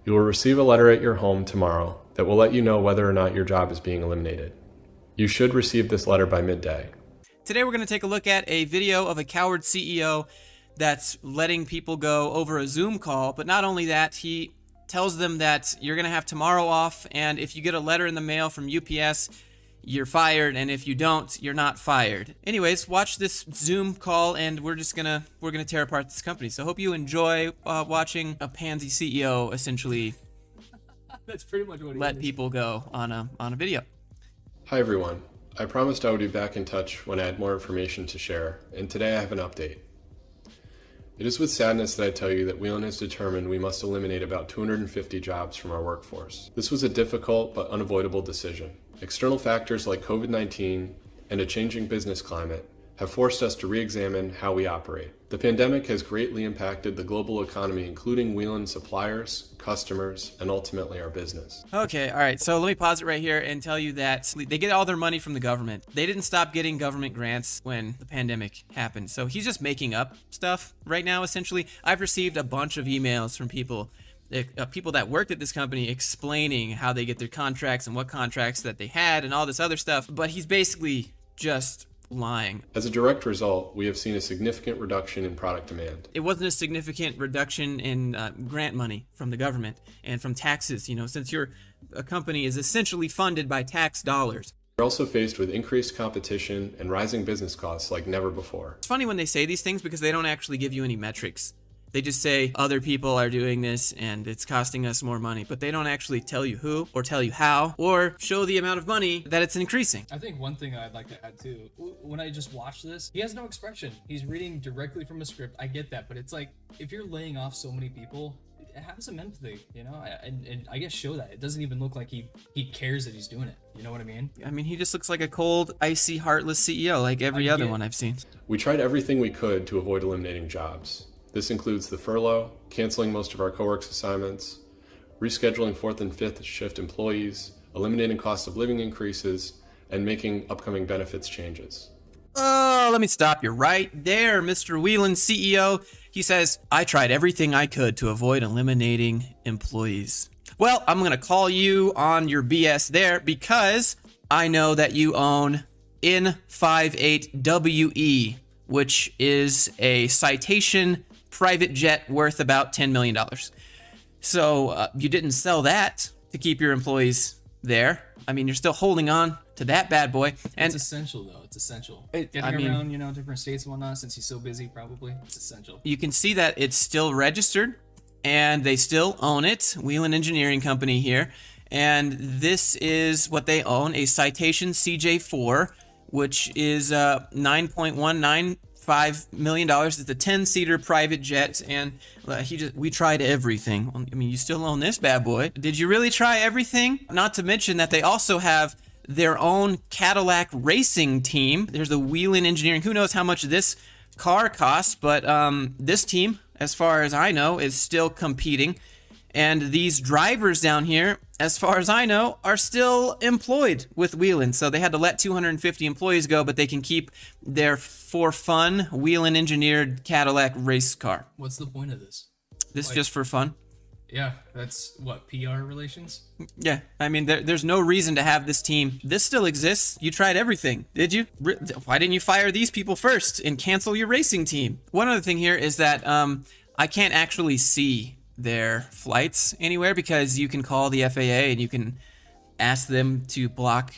You will receive a letter at your home tomorrow that will let you know whether or not your job is being eliminated. You should receive this letter by midday. Today we're going to take a look at a video of a coward CEO that's letting people go over a Zoom call, but not only that, he tells them that you're going to have tomorrow off, and if you get a letter in the mail from UPS, you're fired, and if you don't, you're not fired. Anyways, watch this Zoom call, and we're gonna tear apart this company. So hope you enjoy watching a pansy CEO essentially That's pretty much what he let is. people go on a video. Hi everyone. I promised I would be back in touch when I had more information to share, and today I have an update. It is with sadness that I tell you that Whelen has determined we must eliminate about 250 jobs from our workforce. This was a difficult but unavoidable decision. External factors like COVID-19 and a changing business climate have forced us to re-examine how we operate. The pandemic has greatly impacted the global economy, including Whelen suppliers, customers, and ultimately our business. Okay, all right, so let me pause it right here and tell you that they get all their money from the government. They didn't stop getting government grants when the pandemic happened, so he's just making up stuff right now, essentially. I've received a bunch of emails from people that worked at this company explaining how they get their contracts and what contracts that they had and all this other stuff, but he's basically just lying. As a direct result, we have seen a significant reduction in product demand. It wasn't a significant reduction in grant money from the government and from taxes, since a company is essentially funded by tax dollars. We're also faced with increased competition and rising business costs like never before. It's funny when they say these things because they don't actually give you any metrics. They just say other people are doing this and it's costing us more money, but they don't actually tell you who or tell you how or show the amount of money that it's increasing. I think one thing I'd like to add too, when I just watched this, he has no expression. He's reading directly from a script. I get that, but it's like, if you're laying off so many people, have some empathy, and I guess show that. It doesn't even look like he cares that he's doing it. You know what I mean? I mean, he just looks like a cold, icy, heartless CEO like every other one I've seen. We tried everything we could to avoid eliminating jobs. This includes the furlough, canceling most of our co-works assignments, rescheduling 4th and 5th shift employees, eliminating cost of living increases, and making upcoming benefits changes. Oh, let me stop you right there, Mr. Whelen CEO. He says, I tried everything I could to avoid eliminating employees. Well, I'm going to call you on your BS there because I know that you own N58WE, which is a Citation private jet worth about $10 million. So you didn't sell that to keep your employees there. I mean, you're still holding on to that bad boy. And it's essential, though. It's essential. Getting around, different states and whatnot, since he's so busy, probably. It's essential. You can see that it's still registered, and they still own it. Whelen Engineering Company here. And this is what they own, a Citation CJ4, which is $9.195 million. It's a 10-seater private jet, and we tried everything. I mean, you still own this bad boy. Did you really try everything? Not to mention that they also have their own Cadillac racing team. There's a Whelen Engineering. Who knows how much this car costs, but this team, as far as I know, is still competing. And these drivers down here, as far as I know, are still employed with Whelen. So they had to let 250 employees go, but they can keep their for fun Whelen engineered Cadillac race car. What's the point of this? This just for fun? Yeah, that's what, PR relations? Yeah, I mean, there's no reason to have this team. This still exists. You tried everything, did you? Why didn't you fire these people first and cancel your racing team? One other thing here is that I can't actually see their flights anywhere because you can call the FAA and you can ask them to block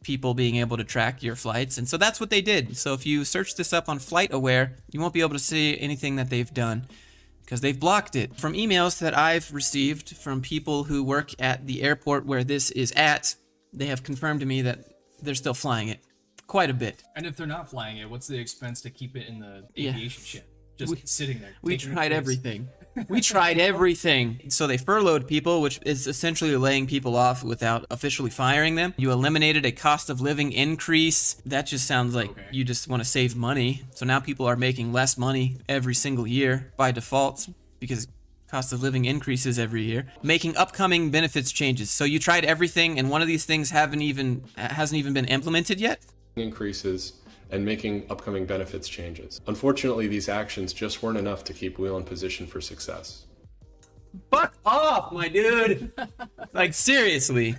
people being able to track your flights. And so that's what they did. So if you search this up on FlightAware, you won't be able to see anything that they've done because they've blocked it. From emails that I've received from people who work at the airport where this is at, they have confirmed to me that they're still flying it quite a bit. And if they're not flying it, what's the expense to keep it in the aviation ship? Just sitting there. We tried everything. We tried everything. So they furloughed people, which is essentially laying people off without officially firing them. You eliminated a cost of living increase. That just sounds like you just want to save money. So now people are making less money every single year by default because cost of living increases every year. Making upcoming benefits changes. So you tried everything, and one of these things hasn't even been implemented yet. Increases and making upcoming benefits changes. Unfortunately, these actions just weren't enough to keep Whelen positioned for success. Fuck off, my dude. Like, seriously.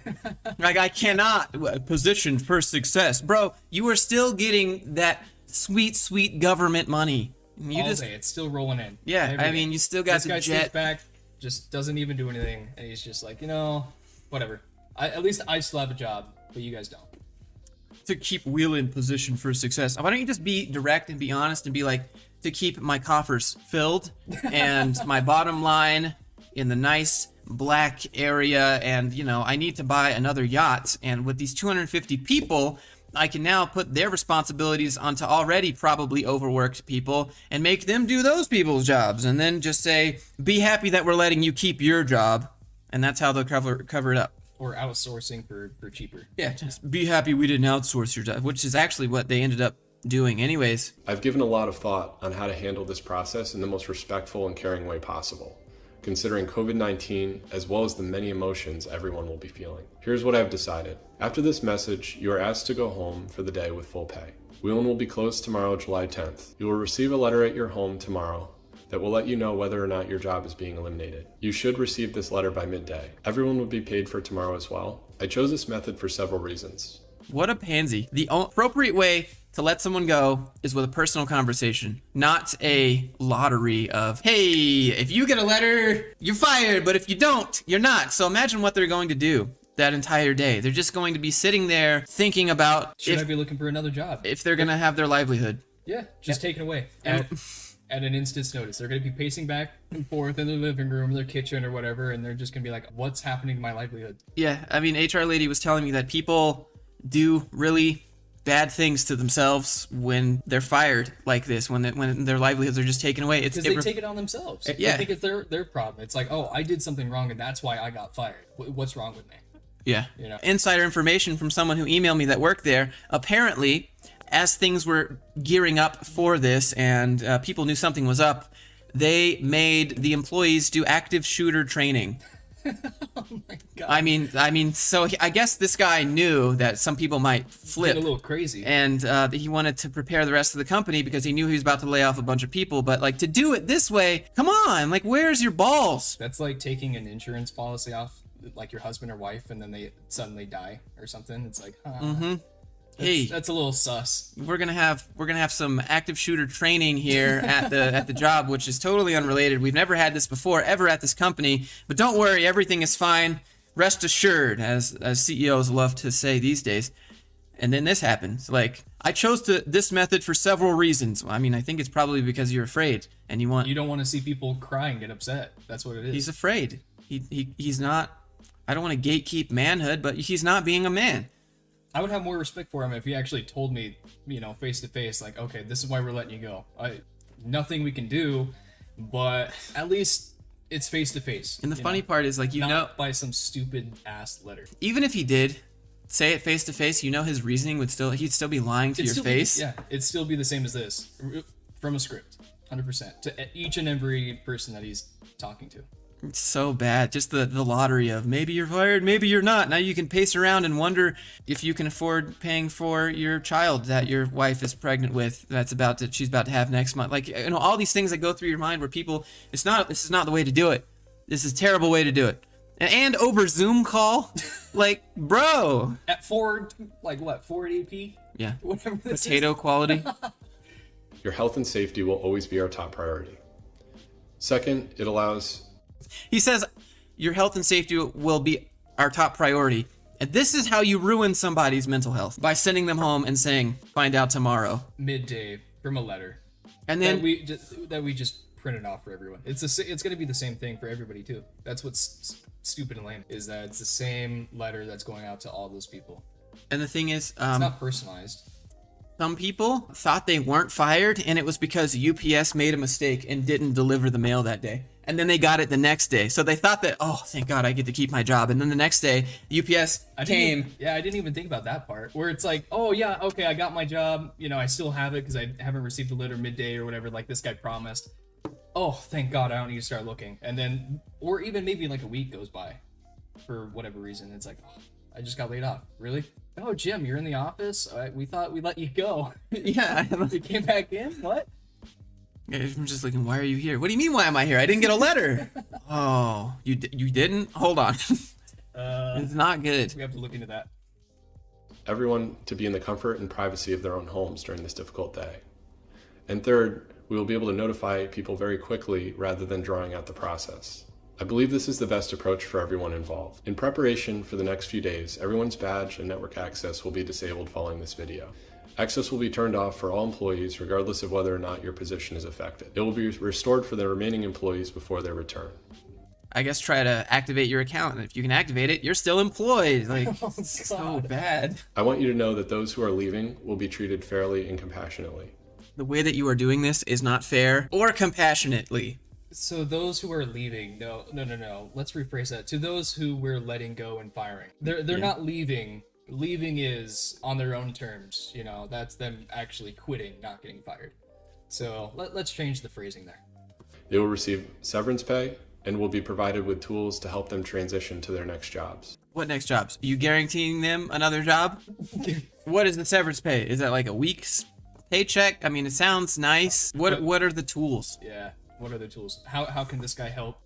Like, I cannot position for success. Bro, you are still getting that sweet, sweet government money. You All day, it's still rolling in. Yeah, Every I day. mean, you still got this the guy jet. sits back, just doesn't even do anything, and he's just like, whatever. At least I still have a job, but you guys don't. To keep Whelen positioned for success. Why don't you just be direct and be honest and be like, to keep my coffers filled and my bottom line in the nice black area, and I need to buy another yacht, and with these 250 people, I can now put their responsibilities onto already probably overworked people and make them do those people's jobs, and then just say, be happy that we're letting you keep your job, and that's how they'll cover it up. Or outsourcing for cheaper. Yeah, just be happy we didn't outsource your job, which is actually what they ended up doing anyways. I've given a lot of thought on how to handle this process in the most respectful and caring way possible, considering COVID-19 as well as the many emotions everyone will be feeling. Here's what I've decided. After this message, you are asked to go home for the day with full pay. Whelen will be closed tomorrow, July 10th. You will receive a letter at your home tomorrow that will let you know whether or not your job is being eliminated. You should receive this letter by midday. Everyone will be paid for tomorrow as well. I chose this method for several reasons. What a pansy. The appropriate way to let someone go is with a personal conversation, not a lottery of, hey, if you get a letter, you're fired, but if you don't, you're not. So imagine what they're going to do that entire day. They're just going to be sitting there thinking about Should I be looking for another job? if they're going to have their livelihood. Yeah, just taken away. At an instant's notice. They're going to be pacing back and forth in their living room, their kitchen, or whatever, and they're just going to be like, what's happening to my livelihood? Yeah, I mean, HR lady was telling me that people do really bad things to themselves when they're fired like this, when their livelihoods are just taken away. Because they take it on themselves. Yeah. I think it's their problem. It's like, oh, I did something wrong, and that's why I got fired. What's wrong with me? Yeah. Insider information from someone who emailed me that worked there. Apparently, as things were gearing up for this and people knew something was up, they made the employees do active shooter training. Oh my god. I mean, so I guess this guy knew that some people might flip. Get a little crazy. And he wanted to prepare the rest of the company because he knew he was about to lay off a bunch of people. But like, to do it this way, come on, like, where's your balls? That's like taking an insurance policy off, like your husband or wife, and then they suddenly die or something. It's like, Hey, that's a little sus. we're gonna have some active shooter training here at the job, which is totally unrelated. We've never had this before ever at this company, but don't worry, everything is fine. Rest assured, as CEOs love to say these days. And then this happens. Like, I chose this method for several reasons. I mean, I think it's probably because you're afraid and you don't want to see people cry and get upset. That's what it is. He's afraid. He's not. I don't want to gatekeep manhood, but he's not being a man. I would have more respect for him if he actually told me, face to face, like, okay, this is why we're letting you go. Nothing we can do, but at least it's face to face. And the funny part is, like, not by some stupid ass letter. Even if he did say it face to face, his reasoning he'd still be lying to your face. It'd still be the same as this from a script, 100% to each and every person that he's talking to. It's so bad. Just the lottery of maybe you're fired, maybe you're not. Now you can pace around and wonder if you can afford paying for your child that your wife is pregnant with. She's about to have next month. Like, all these things that go through your mind where people, this is not the way to do it. This is a terrible way to do it. And over Zoom call, like, bro. At 480p? Yeah. Whatever this Potato quality. Your health and safety will always be our top priority. Second, it allows... He says your health and safety will be our top priority. And this is how you ruin somebody's mental health, by sending them home and saying, find out tomorrow. Midday from a letter. And then that we just printed off for everyone. It's going to be the same thing for everybody too. That's what's stupid and lame, is that it's the same letter that's going out to all those people. And the thing is, it's not personalized. Some people thought they weren't fired, and it was because UPS made a mistake and didn't deliver the mail that day. And then they got it the next day. So they thought that, oh, thank God, I get to keep my job. And then the next day, UPS came. I didn't even think about that part. Where it's like, oh, yeah, okay, I got my job. I still have it because I haven't received the letter midday or whatever, like this guy promised. Oh, thank God, I don't need to start looking. And then, or even maybe like a week goes by for whatever reason. It's like, oh, I just got laid off. Really? Oh, Jim, you're in the office? We thought we let you go. Yeah. You came back in? What? I'm just looking, why are you here? What do you mean, why am I here? I didn't get a letter. Oh, you didn't? Hold on. It's not good. We have to look into that. Everyone to be in the comfort and privacy of their own homes during this difficult day. And third, we will be able to notify people very quickly rather than drawing out the process. I believe this is the best approach for everyone involved. In preparation for the next few days, everyone's badge and network access will be disabled following this video. Access will be turned off for all employees regardless of whether or not your position is affected. It will be restored for the remaining employees before their return. I guess try to activate your account, and if you can activate it, you're still employed. Like, it's so bad. I want you to know that those who are leaving will be treated fairly and compassionately. The way that you are doing this is not fair or compassionately. So those who are leaving, no. Let's rephrase that. To those who we're letting go and firing, they're not leaving. Leaving is on their own terms. You know, that's them actually quitting, not getting fired. So let's change the phrasing there. They will receive severance pay and will be provided with tools to help them transition to their next jobs. What next jobs? Are you guaranteeing them another job? What is the severance pay? Is that like a week's paycheck? I mean, it sounds nice. What are the tools? Yeah. What are the tools? How can this guy help?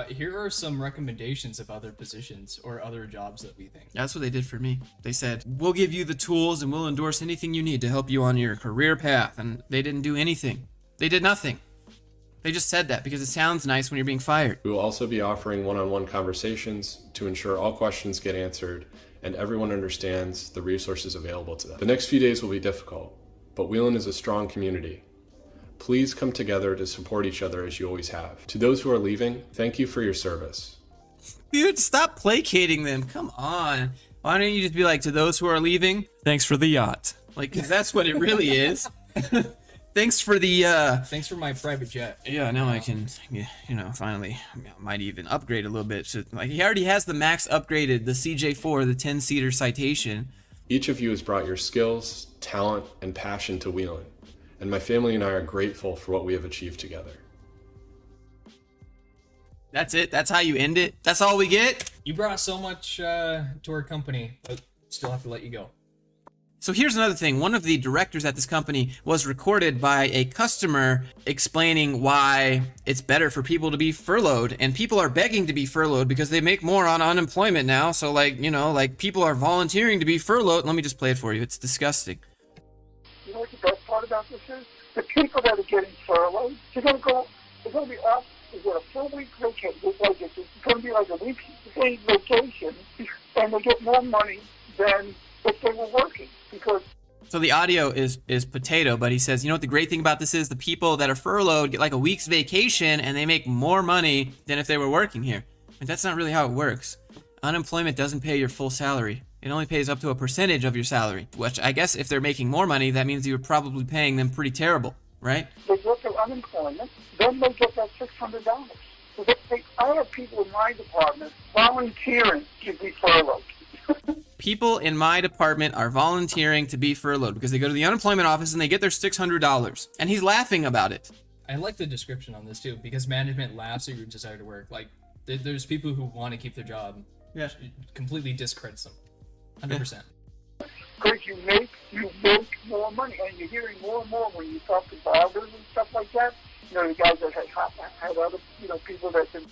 Here are some recommendations of other positions or other jobs that we think. That's what they did for me. They said, we'll give you the tools and we'll endorse anything you need to help you on your career path. And they didn't do anything. They did nothing. They just said that because it sounds nice when you're being fired. We will also be offering one-on-one conversations to ensure all questions get answered and everyone understands the resources available to them. The next few days will be difficult, but Whelen is a strong community. Please come together to support each other as you always have. To those who are leaving, thank you for your service. Dude, stop placating them. Come on. Why don't you just be like, to those who are leaving, thanks for the yacht. Like, 'cause that's what it really is. Thanks for the, Thanks for my private jet. Yeah, now I can, finally, might even upgrade a little bit. So, like, he already has the max upgraded, the CJ4, the 10-seater Citation. Each of you has brought your skills, talent, and passion to Whelen, and my family and I are grateful for what we have achieved together. That's it? That's how you end it? That's all we get? You brought so much to our company, but still have to let you go. So here's another thing. One of the directors at this company was recorded by a customer explaining why it's better for people to be furloughed. And people are begging to be furloughed because they make more on unemployment now. So people are volunteering to be furloughed. Let me just play it for you. It's disgusting. You know what the best part about this is? The people that are getting furloughed, they're going to be off. They get a full week vacation. It's going to be like a week vacation, and they get more money than if they were working. So the audio is potato, but he says, you know what the great thing about this is? The people that are furloughed get like a week's vacation and they make more money than if they were working here. And that's not really how it works. Unemployment doesn't pay your full salary. It only pays up to a percentage of your salary, which I guess if they're making more money, that means you're probably paying them pretty terrible, right? They get their unemployment, then they get that $600. So I have people in my department volunteering to be furloughed. People in my department are volunteering to be furloughed because they go to the unemployment office and they get their $600. And he's laughing about it. I like the description on this too, because management laughs at your desire to work. Like, there's people who want to keep their job. Yeah. Completely discredits them. 100%. Because you make more money, and you're hearing more and more when you talk to barbers and stuff like that. You know, the guys that have other, people that can.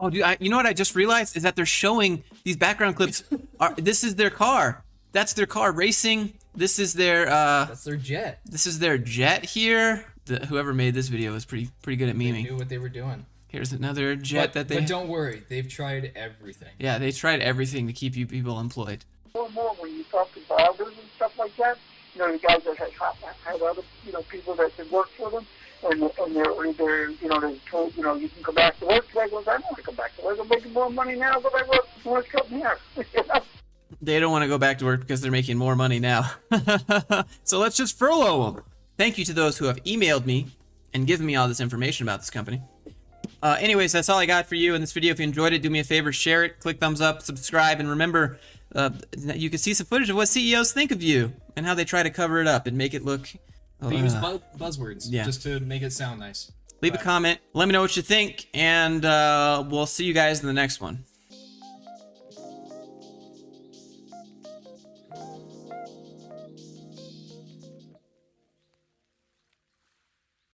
Oh, dude, you know what I just realized is that they're showing these background clips. This is their car. That's their car racing. This is their. That's their jet. This is their jet here. Whoever made this video was pretty good at memeing. They knew what they were doing. Here's another jet that they. But don't worry, they've tried everything. Yeah, they tried everything to keep you people employed. More and more when you talk to barbers and stuff like that. You know, the guys that have other, people that can work for them. And they're told, you can come back to work. I don't want to come back to work. I'm making more money now than I was when I was coming here. They don't want to go back to work because they're making more money now. So let's just furlough them. Thank you to those who have emailed me and given me all this information about this company. Anyways, that's all I got for you in this video. If you enjoyed it, do me a favor, share it, click thumbs up, subscribe, and remember you can see some footage of what CEOs think of you and how they try to cover it up and make it look... They use buzzwords just to make it sound nice. Leave a comment. Let me know what you think, and we'll see you guys in the next one.